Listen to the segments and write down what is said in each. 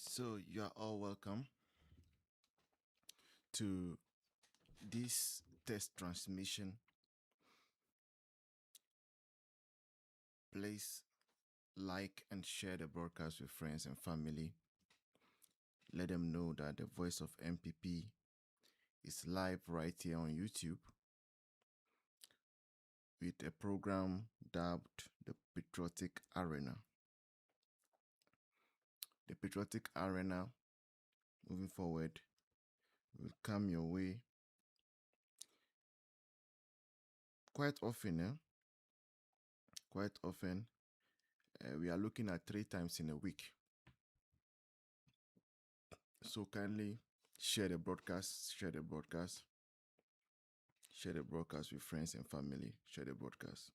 So you are all welcome to this test transmission. Please like and share the broadcast with friends and family. Let them know that the Voice of MPP is live right here on YouTube with a program dubbed the Patriotic Arena. The Patriotic Arena, moving forward, will come your way quite often. We are looking at 3 times in a week. So kindly share the broadcast with friends and family. Share the broadcast.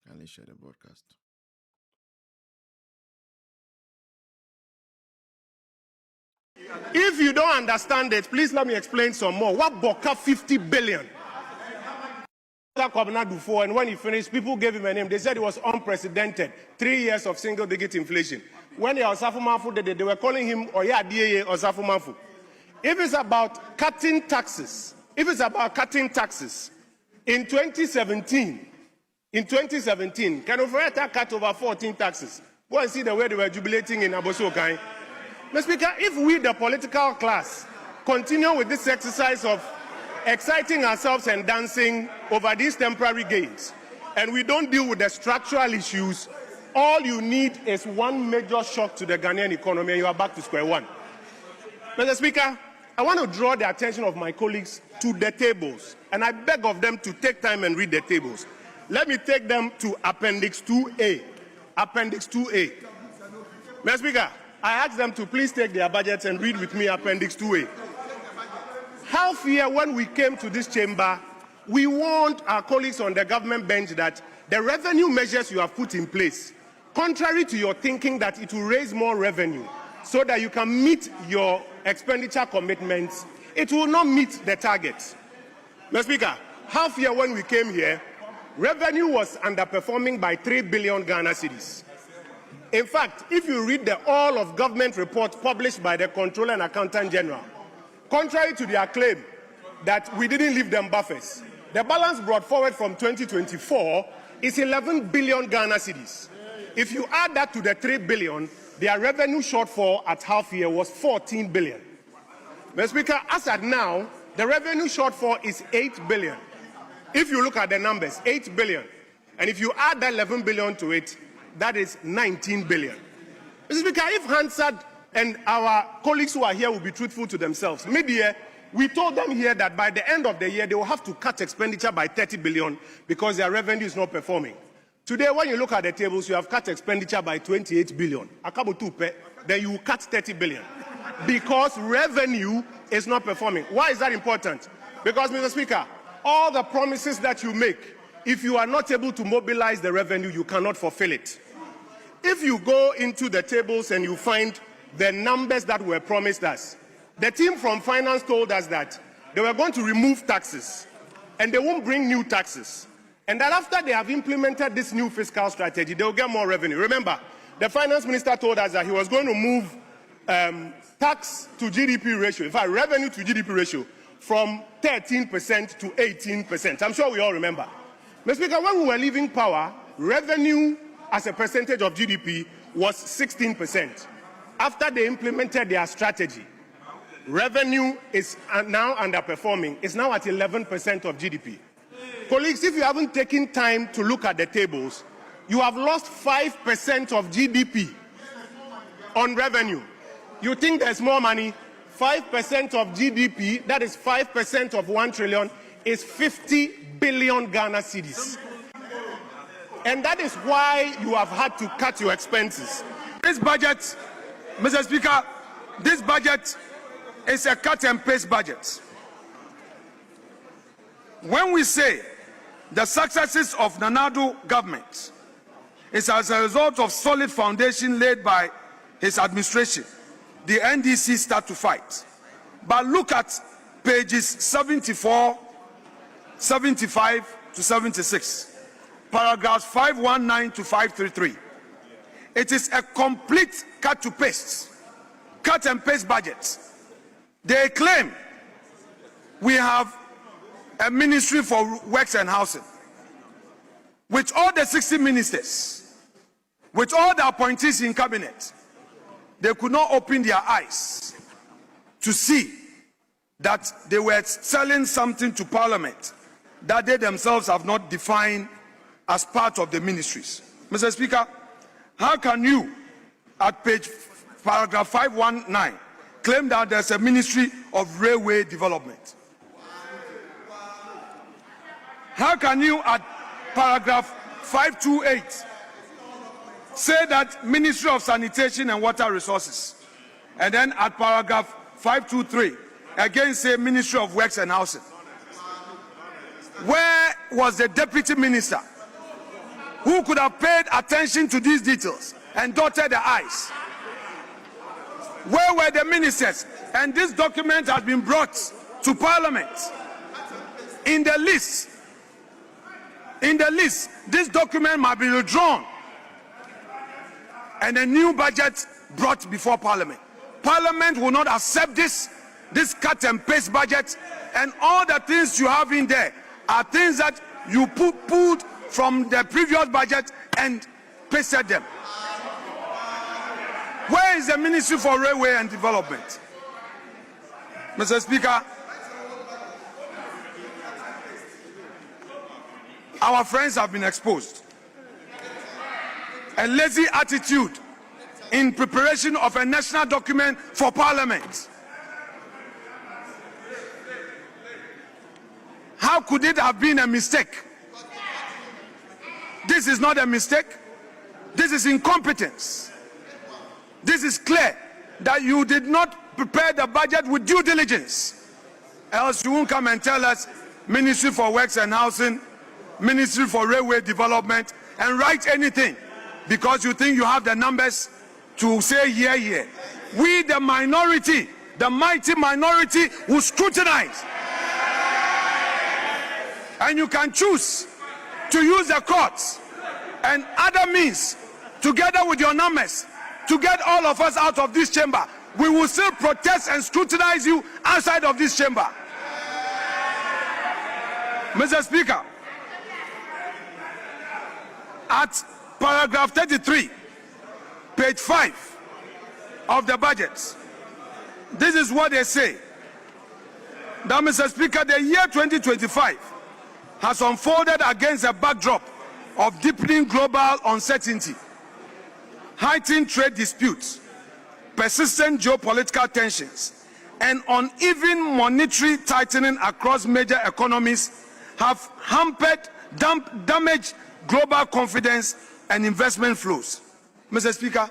Kindly share the broadcast. If you don't understand it, please let me explain some more. What Boka 50 billion? And when he finished, people gave him a name. They said it was unprecedented. 3 years of single-digit inflation. When the Osafumafu did it, they were calling him Oya DA Osafumafu. If it's about cutting taxes, in 2017, Kanofureta cut over 14 taxes. Go and see the way they were jubilating in Abosokai. Mr. Speaker, if we, the political class, continue with this exercise of exciting ourselves and dancing over these temporary gains, and we don't deal with the structural issues, all you need is one major shock to the Ghanaian economy and you are back to square one. Mr. Speaker, I want to draw the attention of my colleagues to the tables, and I beg of them to take time and read the tables. Let me take them to Appendix 2A. Appendix 2A. Mr. Speaker, I ask them to please take their budgets and read with me Appendix 2A. Half year when we came to this chamber, we warned our colleagues on the government bench that the revenue measures you have put in place, contrary to your thinking that it will raise more revenue so that you can meet your expenditure commitments, it will not meet the targets. Mr. Speaker, half year when we came here, revenue was underperforming by 3 billion Ghana cedis. In fact, if you read the all of government report published by the Controller and Accountant General, contrary to their claim that we didn't leave them buffers, the balance brought forward from 2024 is 11 billion Ghana cedis. If you add that to the 3 billion, their revenue shortfall at half year was 14 billion. Mr. Speaker, as at now, the revenue shortfall is 8 billion. If you look at the numbers, 8 billion. And if you add that 11 billion to it, that is 19 billion. Mr. Speaker, if Hansard and our colleagues who are here will be truthful to themselves, mid-year, we told them here that by the end of the year, they will have to cut expenditure by 30 billion because their revenue is not performing. Today, when you look at the tables, you have cut expenditure by 28 billion. Then you cut 30 billion because revenue is not performing. Why is that important? Because, Mr. Speaker, all the promises that you make, if you are not able to mobilize the revenue, you cannot fulfill it. If you go into the tables and you find the numbers that were promised us, the team from finance told us that they were going to remove taxes and they won't bring new taxes. And that after they have implemented this new fiscal strategy, they will get more revenue. Remember, the finance minister told us that he was going to move tax to GDP ratio, in fact, revenue to GDP ratio, from 13% to 18%. I'm sure we all remember. Mr. Speaker, when we were leaving power, revenue as a percentage of GDP was 16%. After they implemented their strategy, revenue is now underperforming. It's now at 11% of GDP. Colleagues, if you haven't taken time to look at the tables, you have lost 5% of GDP on revenue. You think there's more money? 5% of GDP, that is 5% of 1 trillion, is 50 billion Ghana cedis. And that is why you have had to cut your expenses. This budget, Mr. Speaker, this budget is a cut and paste budget. When we say the successes of Nanado government is as a result of solid foundation laid by his administration, the NDC start to fight. But look at pages 74, 75 to 76. paragraphs 519 to 533. It is a complete cut and paste budget. They claim we have a ministry for works and housing, with all the 60 ministers, with all the appointees in cabinet. They could not open their eyes to see that they were selling something to Parliament that they themselves have not defined as part of the ministries. Mr. Speaker, how can you, at paragraph 519, claim that there's a Ministry of Railway Development? How can you, at paragraph 528, say that Ministry of Sanitation and Water Resources, and then at paragraph 523, again say Ministry of Works and Housing? Where was the deputy minister who could have paid attention to these details and dotted the I's? Where were the ministers? And this document has been brought to Parliament. In the list, this document might be withdrawn and a new budget brought before Parliament. Parliament will not accept this cut and paste budget, and all the things you have in there are things that you pulled from the previous budget and pasted them. Where is the Ministry for Railway and Development? Mr. Speaker, our friends have been exposed. A lazy attitude in preparation of a national document for Parliament. How could it have been a mistake? This is not a mistake. This is incompetence. This is clear that you did not prepare the budget with due diligence. Else you won't come and tell us Ministry for Works and Housing, Ministry for Railway Development, and write anything because you think you have the numbers to say yeah. We, the minority, the mighty minority, will scrutinize. And you can choose to use the courts and other means together with your numbers to get all of us out of this chamber. We will still protest and scrutinize you outside of this chamber. Mr. Speaker, at paragraph 33, page 5 of the budget, this is what they say. That, Mr. Speaker, the year 2025 has unfolded against a backdrop of deepening global uncertainty, heightened trade disputes, persistent geopolitical tensions, and uneven monetary tightening across major economies have damaged global confidence and investment flows. Mr. Speaker,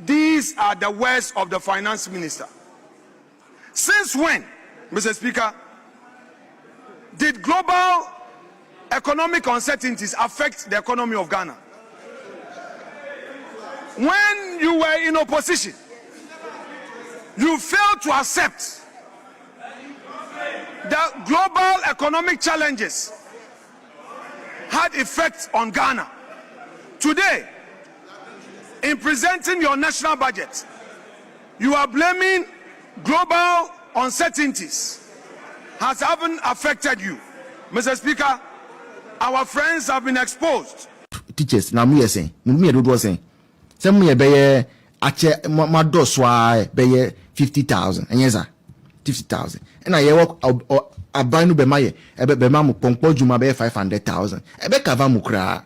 these are the words of the finance minister. Since when, Mr. Speaker, did global economic uncertainties affect the economy of Ghana? When you were in opposition, you failed to accept that global economic challenges had effects on Ghana. Today, in presenting your national budget, you are blaming global uncertainties has haven't affected you. Mr. Speaker, our friends have been exposed. Teachers, now me saying, me do saying, some me be ache ma do swa be 50,000. And yes, 50,000. And I work abanu be maye, be mamu pongpo juma be 500,000. Ebe kava mukra.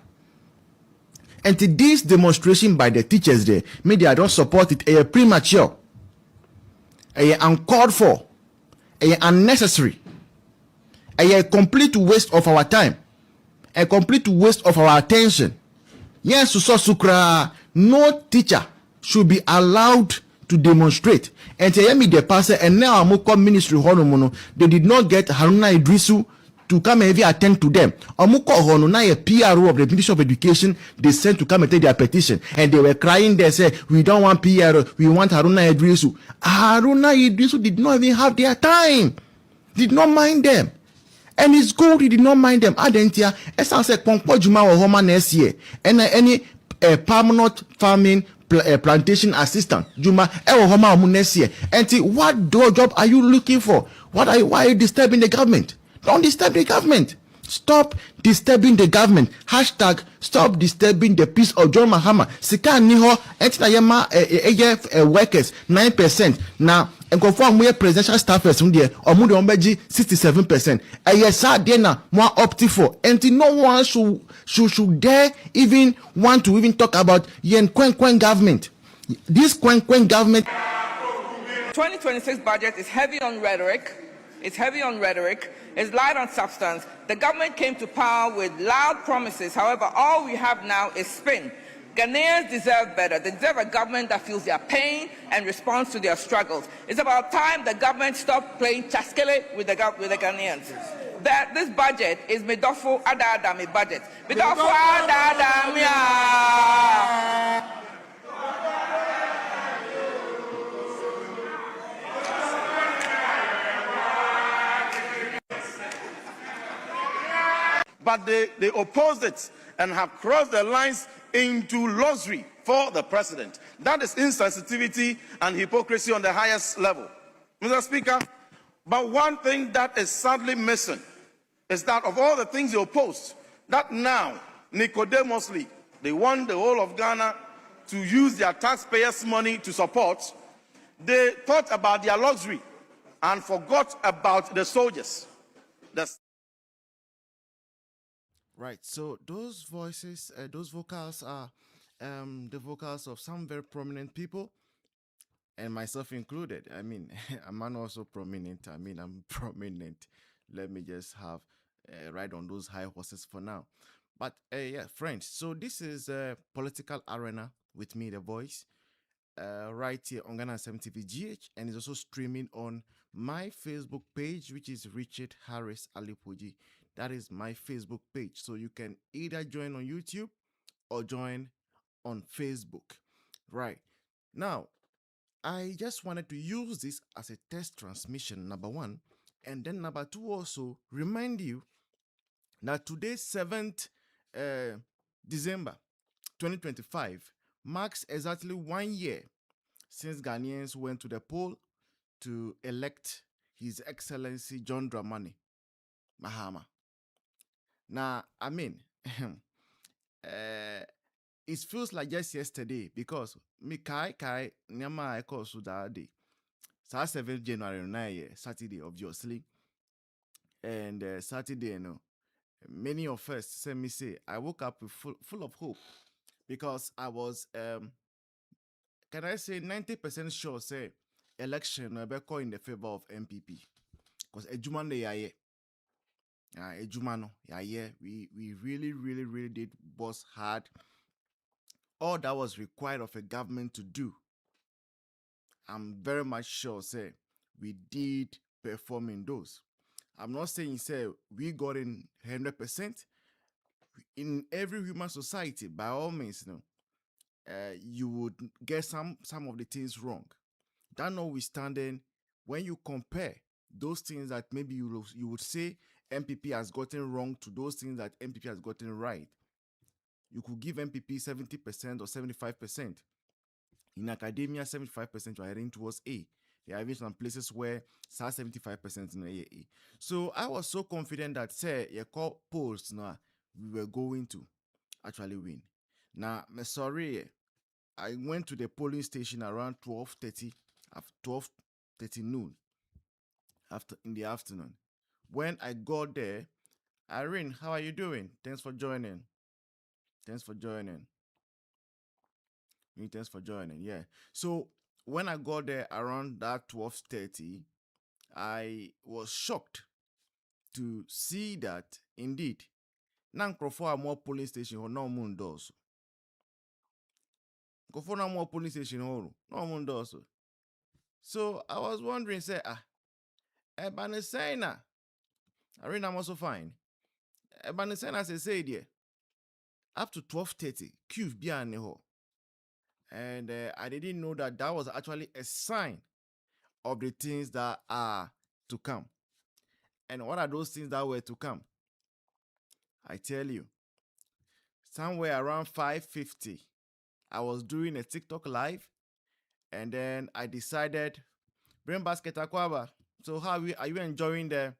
And to this demonstration by the teachers there, media don't support it. A premature, a uncalled for, a unnecessary, a complete waste of our time, a complete waste of our attention. Yes, so sukra, no teacher should be allowed to demonstrate. And to me the pastor and now Amoko ministry honomono, they did not get Haruna Idrisu to come and even attend to them. Amuko hono na a PRO of the Ministry of Education, they sent to come and take their petition. And they were crying, they said, we don't want PRO, we want Haruna Idrisu. Haruna Idrisu did not even have their time. Did not mind them. And it's good he did not mind them. Adentia, as I said, Pongpo Juma or Homa next year, and any permanent farming plantation assistant Juma Homa next year. And what job are you looking for? Why are you disturbing the government? Don't disturb the government. Stop disturbing the government. Hashtag stop disturbing the peace of John Mahama. Sika niho entina yema workers 9%. Now and conform with presidential staffers there omu de ombeji 67%. Yes, there na more opti for. And no one should dare even want to even talk about yen Kwen government. This Kwen government. 2026 budget is heavy on rhetoric. It's heavy on rhetoric. It's light on substance. The government came to power with loud promises. However, all we have now is spin. Ghanaians deserve better. They deserve a government that feels their pain and responds to their struggles. It's about time the government stopped playing chaskele with the Ghanaians. That this budget is Medofo Adadami budget. Medofo Adadami. But they opposed it and have crossed the lines into luxury for the president. That is insensitivity and hypocrisy on the highest level. Mr. Speaker, but one thing that is sadly missing is that of all the things they opposed, that now, Nicodemously, they want the whole of Ghana to use their taxpayers' money to support, they thought about their luxury and forgot about the soldiers. Right, so those voices, those vocals are the vocals of some very prominent people, and myself included. I mean, I'm not also prominent. I mean, I'm prominent. Let me just have ride on those high horses for now. But yeah, friends, so this is a political arena with me, The Voice, right here on Ghana 7 TV GH, and it's also streaming on my Facebook page, which is Richard Harris Alipoji. That is my Facebook page. So you can either join on YouTube or join on Facebook. Right. Now, I just wanted to use this as a test transmission, number one. And then number two, also remind you that today, 7th December 2025, marks exactly 1 year since Ghanaians went to the poll to elect His Excellency John Dramani Mahama. Now, I mean, it feels like just yesterday because me kai nyama I call so that day. 7th January 9 Saturday, obviously. And Saturday, you know, many of us say me say I woke up with full of hope because I was can I say 90% sure say election will be in the favor of MPP. Because Ejuman de yaye. Ejumano, yeah, we really did boss hard. All that was required of a government to do. I'm very much sure, say, we did perform in those. I'm not saying, say, we got in 100%. In every human society, by all means, you know, you would get some of the things wrong. That notwithstanding, when you compare those things that maybe you would say MPP has gotten wrong to those things that MPP has gotten right, you could give MPP 70% or 75%. In academia, 75% you are heading towards A. There are even some places where 75% in A. So I was so confident that say your call polls now we were going to actually win. Now, I'm sorry, I went to the polling station around 12:30 noon in the afternoon. When I got there, Irene, how are you doing? Thanks for joining. Thanks for joining. Yeah. So when I got there around that 12:30, I was shocked to see that indeed, Nankrofo are more polling station or no moon does. Go for no more polling station or no moon does. So I was wondering, say, Ebanesena. Irene, I'm also fine. Ebanesena say there. Up to 12:30, Q be an ho. And I didn't know that was actually a sign of the things that are to come. And what are those things that were to come? I tell you, somewhere around 5:50, I was doing a TikTok live, and then I decided, bring basket akwaba. So how are you enjoying the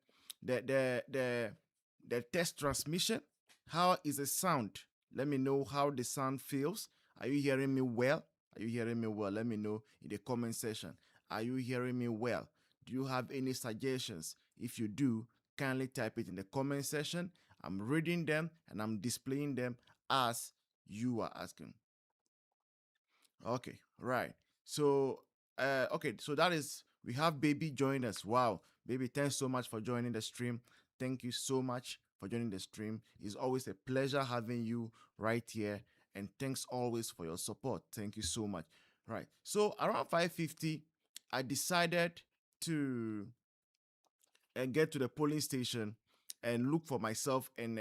test transmission? How is the sound? Let me know how the sound feels. Are you hearing me well? Are you hearing me well? Let me know in the comment section. Are you hearing me well? Do you have any suggestions? If you do, kindly type it in the comment section. I'm reading them and I'm displaying them as you are asking. Okay, right. So, okay, so that is, we have Baby join us. Wow, Baby, thanks so much for joining the stream. Thank you so much for joining the stream. It's always a pleasure having you right here, and thanks always for your support. Thank you so much. Right. So around 5:50, I decided to get to the polling station and look for myself and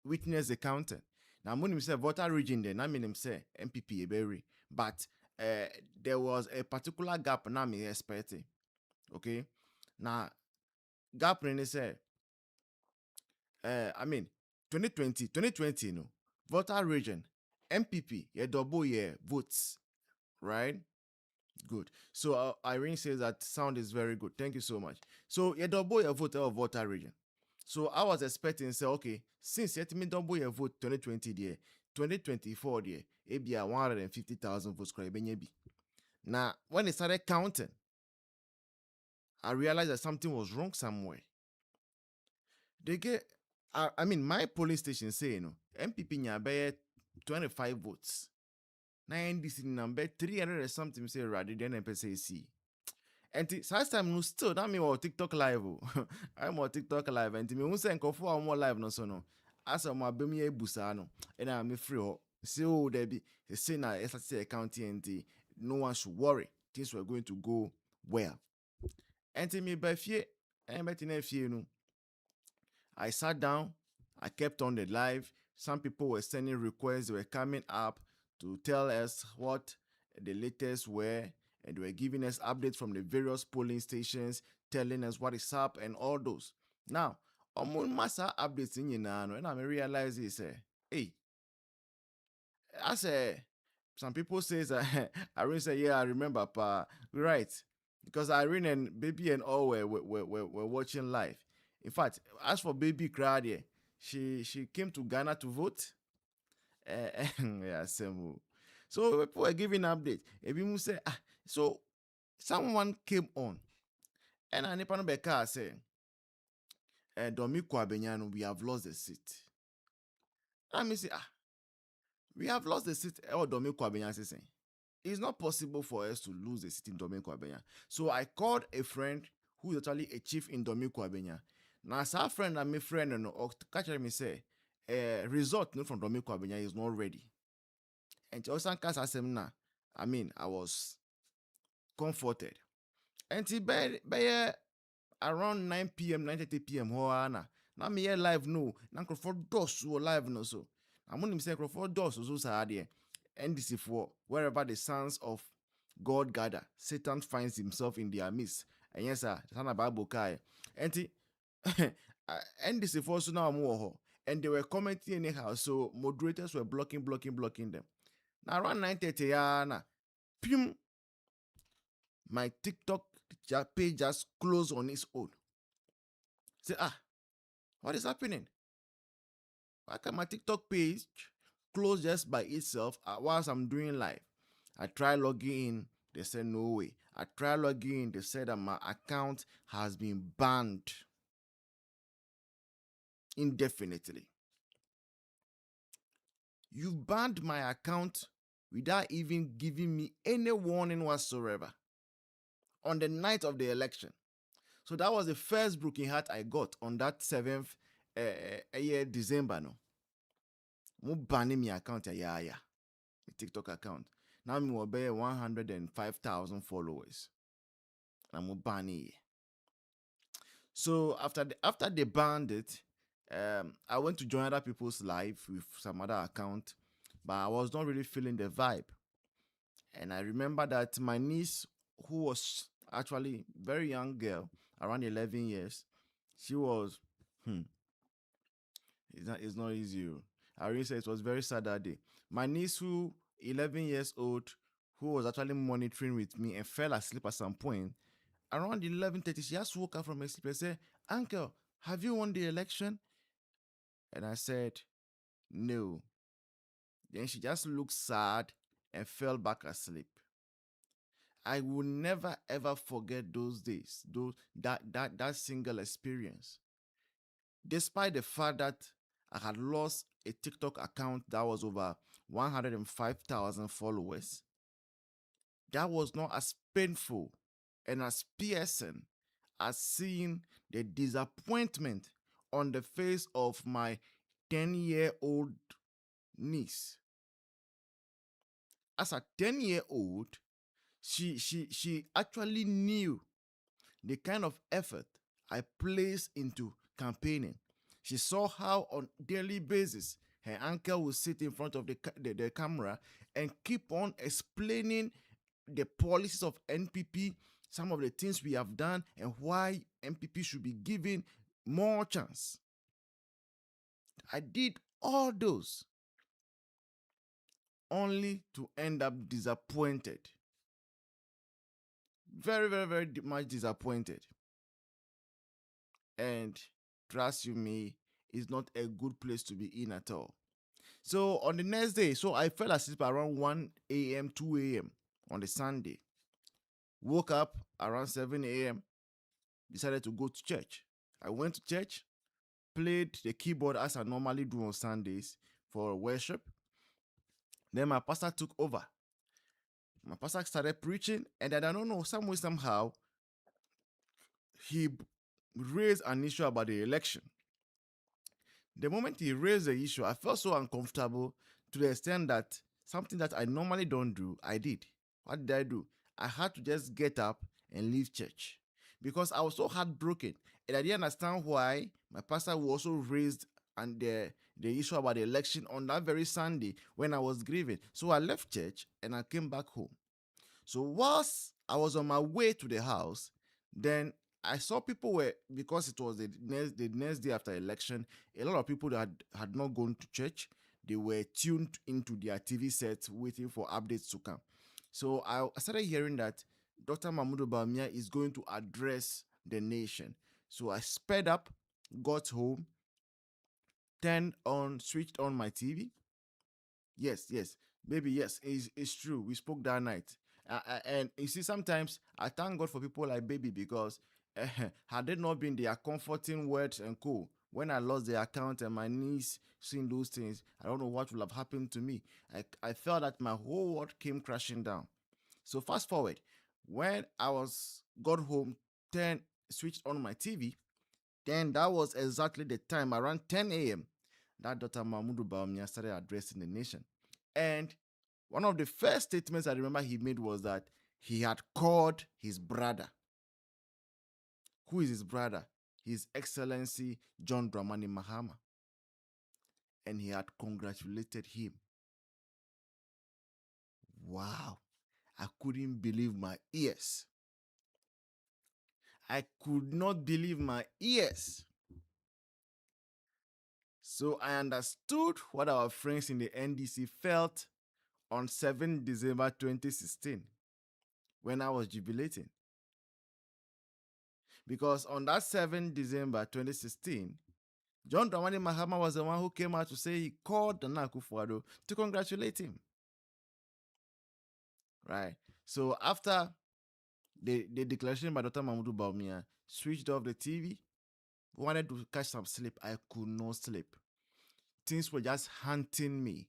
witness the counting. Now, when say voter region, then I mean, say MPP berry, but there was a particular gap. Now, me expecting. Okay, now gap in say, I mean, 2020, you know, voter region, MPP, yeah, double year votes, right? Good. So Irene says that sound is very good. Thank you so much. So you double your vote of voter region. So I was expecting say, okay, since you me double your vote 2020 there, 2024 there, it be 150,000 votes. Now when they started counting, I realized that something was wrong somewhere. They get, I mean, my polling station say, you know, MPP nya 25 votes. Now NDC number 300 or something say rather than MPC. And last time no still that me on TikTok live. I'm on TikTok live and me say nkofo am live no so no. As am abem ye busa no. And I'm free ho. Say oh there be say na SSC account and no one should worry. Things were going to go well. And me by fear and betin fear no. I sat down, I kept on the live. Some people were sending requests, they were coming up to tell us what the latest were, and they were giving us updates from the various polling stations, telling us what is up and all those. Now, massa updates in Yenano, and I realize this, hey, I say, some people say that Irene say, yeah, I remember, pa, right, because Irene and Baby and all were watching live. In fact, as for Baby Crowd, she came to Ghana to vote. Yeah, same. So people were giving updates. If you say, so someone came on, and I never know say, Domi Kwabenyano, we have lost the seat. I mean, say, we have lost the seat. Oh, Domi Kwabenyano saying, it's not possible for us to lose the seat in Domi Kwabenyano. So I called a friend who is actually a chief in Domi Kwabenyano. Now, as our friend and my friend, and catch me say, result from Domi Kwabenyano is not ready. And also, I mean, I was comforted. And by around 9 p.m., 9:30 p.m., now me here live no. Now for doors live no so. I'm going to say for doors so sad NDC for wherever the sons of God gather, Satan finds himself in their midst. And yes, sir, the son of Bible kai. And NDC for so now more. And they were commenting anyhow, so moderators were blocking them. Now around 9:30, pim, my TikTok page just closed on its own. Say, what is happening? Why can my TikTok page close just by itself whilst I'm doing live? I try logging in, they said no way. I try logging in, they said that my account has been banned indefinitely. You banned my account without even giving me any warning whatsoever on the night of the election. So that was the first broken heart I got on that 7th year December. No, mo banning my account the TikTok account. Now me will be 105,000 followers. I'm banning it. So after they banned it, I went to join other people's live with some other account, but I was not really feeling the vibe. And I remember that my niece, who was actually very young girl, around 11 years, She was, it's not easy. I really say it was very sad that day. My niece, who 11 years old, who was actually monitoring with me and fell asleep at some point, around 11:30, she just woke up from her sleep and said, "Uncle, have you won the election?" And I said, "No." Then she just looked sad and fell back asleep. I will never ever forget those days, that single experience. Despite the fact that I had lost a TikTok account that was over 105,000 followers, that was not as painful and as piercing as seeing the disappointment on the face of my 10-year-old niece. As a 10-year-old, she actually knew the kind of effort I placed into campaigning. She saw how on daily basis her uncle would sit in front of the camera and keep on explaining the policies of NPP, some of the things we have done, and why NPP should be given more chance. I did all those only to end up disappointed. Very, very, very much disappointed. And trust you me, it's not a good place to be in at all. So on the next day, so I fell asleep around 1 a.m., 2 a.m. on the Sunday. Woke up around 7 a.m., decided to go to church. I went to church, played the keyboard as I normally do on Sundays for worship. Then my pastor took over. My pastor started preaching, and then I don't know, somehow, he raised an issue about the election. The moment he raised the issue, I felt so uncomfortable to the extent that something that I normally don't do, I did. What did I do? I had to just get up and leave church because I was so heartbroken, and I didn't understand why my pastor also raised and the issue about the election on that very Sunday when I was grieving. So I left church and I came back home. So whilst I was on my way to the house, then I saw people were, because it was the next day after election, a lot of people that had not gone to church, they were tuned into their TV sets waiting for updates to come. So I started hearing that Dr. Mahmoud Bawumia is going to address the nation. So I sped up, got home, switched on my TV. Yes, baby, yes, it's true. We spoke that night. And you see, sometimes I thank God for people like baby because had it not been their comforting words and co, when I lost the account and my niece seeing those things, I don't know what would have happened to me. I felt that my whole world came crashing down. So fast forward, when I got home, switched on my TV, then that was exactly the time, around 10 a.m., that Dr. Mahmoud Bawumia started addressing the nation. And one of the first statements I remember he made was that he had called his brother. Who is his brother? His Excellency John Dramani Mahama. And he had congratulated him. Wow. I couldn't believe my ears. I could not believe my ears. So I understood what our friends in the NDC felt on 7 December 2016 when I was jubilating. Because on that 7 December 2016, John Dramani Mahama was the one who came out to say he called Nana Akufo-Addo to congratulate him. Right? So after the declaration by Dr. Mahmoud Bawumia, switched off the TV, wanted to catch some sleep. I could not sleep. Things were just hunting me.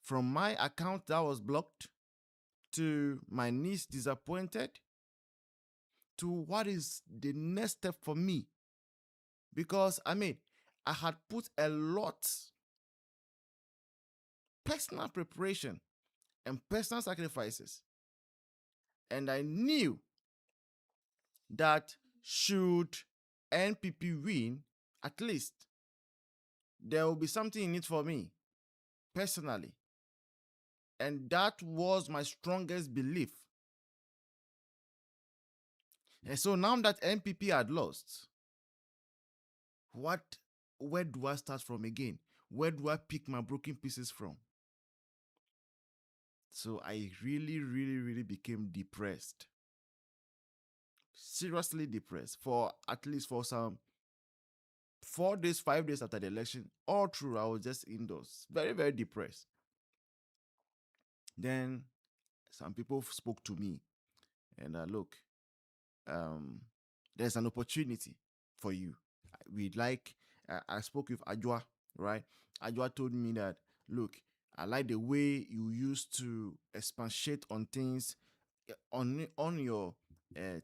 From my account that was blocked, to my niece disappointed, to what is the next step for me. Because, I had put a lot, personal preparation and personal sacrifices. And I knew that should NPP win, at least, there will be something in it for me, personally. And that was my strongest belief. And so now that NPP had lost, where do I start from again? Where do I pick my broken pieces from? So I really, really, really became depressed. Seriously depressed for at least for some 4 days, 5 days after the election. All through, I was just indoors, very, very depressed. Then some people spoke to me and look, there's an opportunity for you. I spoke with Ajwa, right? Ajwa told me that, look, I like the way you used to expatiate on things on your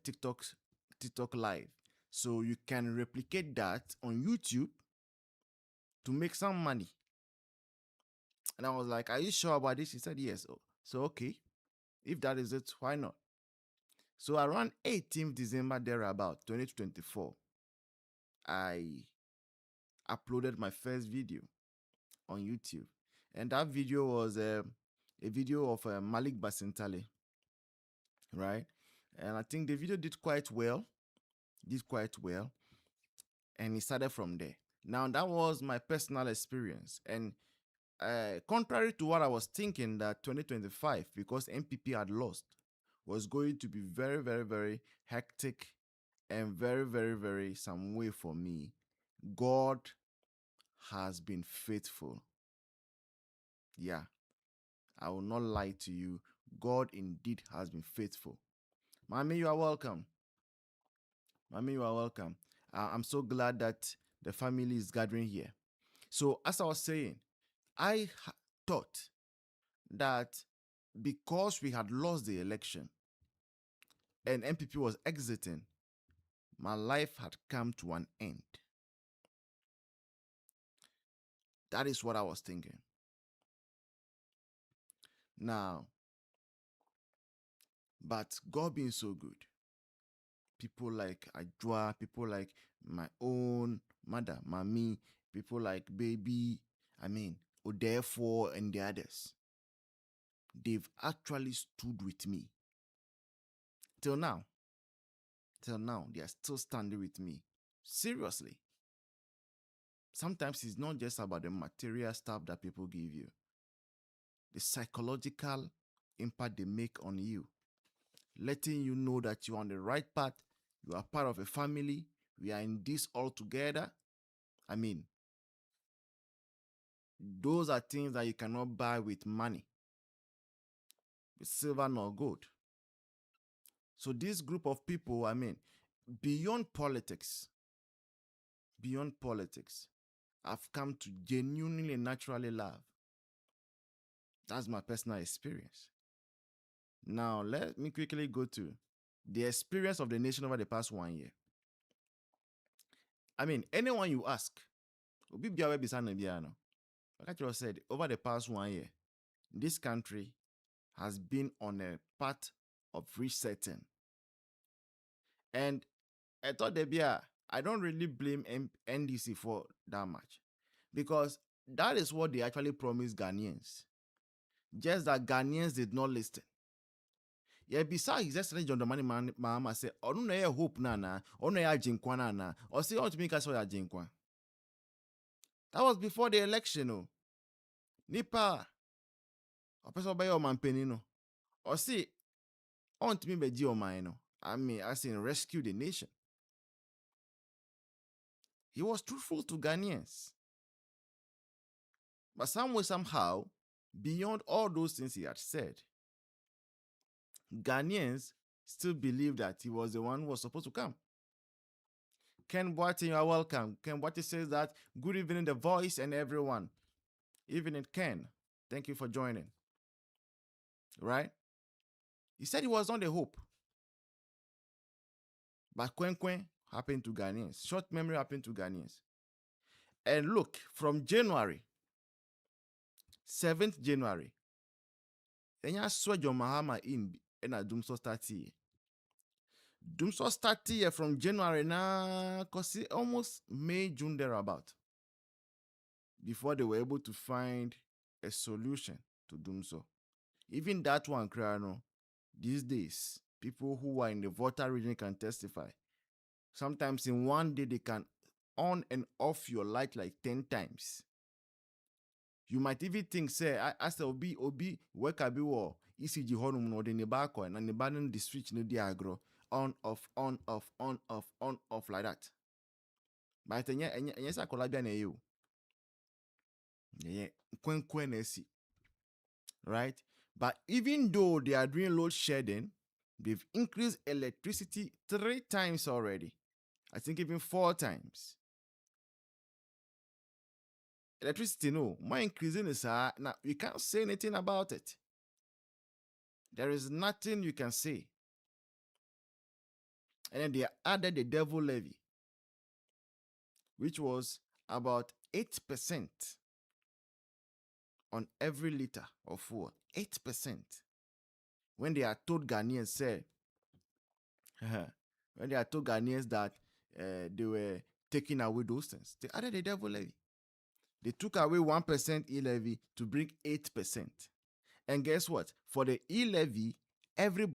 TikTok live. So you can replicate that on YouTube to make some money. And I was like, are you sure about this? He said, yes. So okay, if that is it, why not? So around 18th December, thereabout, 2024, I uploaded my first video on YouTube. And that video was a video of Malik Basintale, right? And I think the video did quite well. And it started from there. Now, that was my personal experience. And contrary to what I was thinking, that 2025, because MPP had lost, was going to be very, very, very hectic and very, very, very some way for me, God has been faithful. Yeah, I will not lie to you. God indeed has been faithful. Mommy, you are welcome. Mommy, you are welcome. I'm so glad that the family is gathering here. So, as I was saying, I thought that because we had lost the election and MPP was exiting, my life had come to an end. That is what I was thinking. Now, but God being so good, people like Ajwa, people like my own mother, Mommy, people like Baby, Odefo and the others, they've actually stood with me. Till now, they are still standing with me. Seriously. Sometimes it's not just about the material stuff that people give you. The psychological impact they make on you. Letting you know that you're on the right path. You are part of a family. We are in this all together. Those are things that you cannot buy with money, with silver nor gold. So this group of people, beyond politics, I've come to genuinely and naturally love. That's my personal experience. Now, let me quickly go to the experience of the nation over the past 1 year. Anyone you ask, like I said, over the past 1 year, this country has been on a path of resetting. And I thought I don't really blame NDC for that much, because that is what they actually promised Ghanaians. Just that Ghanaians did not listen. Yeah, besides His Excellency John Mahama said, "Onu na ye hope na, onu ya jinkwa na, or say want to make us ya jinkwa." That was before the election, oh. Nipa, or person by your man penino, or say, want me be your man, as in rescue the nation. He was truthful to Ghanaians. But some way, somehow, beyond all those things he had said, Ghanaians still believe that he was the one who was supposed to come. Ken Boate, you are welcome. Ken Boate says that, good evening, The Voice and everyone. Evening, Ken. Thank you for joining. Right? He said he was on the hope. But Kwen happened to Ghanaians. Short memory happened to Ghanaians. And look, from January, 7th January, Enya saw JOHN Mahama in a Dumso started. Dumso started from January now, cause almost May, June thereabout, before they were able to find a solution to Dumso. Even that one, Krano, these days, people who are in the Volta region can testify. Sometimes in one day they can on and off your light like 10 times. You might even think, say, as obi work abi wo ECG honum no de ne ba ko na ne ba no the switch no di agro on off like that. But enya sa kola bia na you. Yeah, kwen na si. Right? But even though they are doing load shedding, they've increased electricity 3 times already. I think even 4 times. Electricity, no, my increasing is now you can't say anything about it. There is nothing you can say. And then they added the devil levy, which was about 8% on every liter of fuel. 8%. When they are told Ghanaians, say, when they are told Ghanaians that they were taking away those things, they added the devil levy. They took away 1% e-levy to bring 8%. And guess what? For the e-levy, every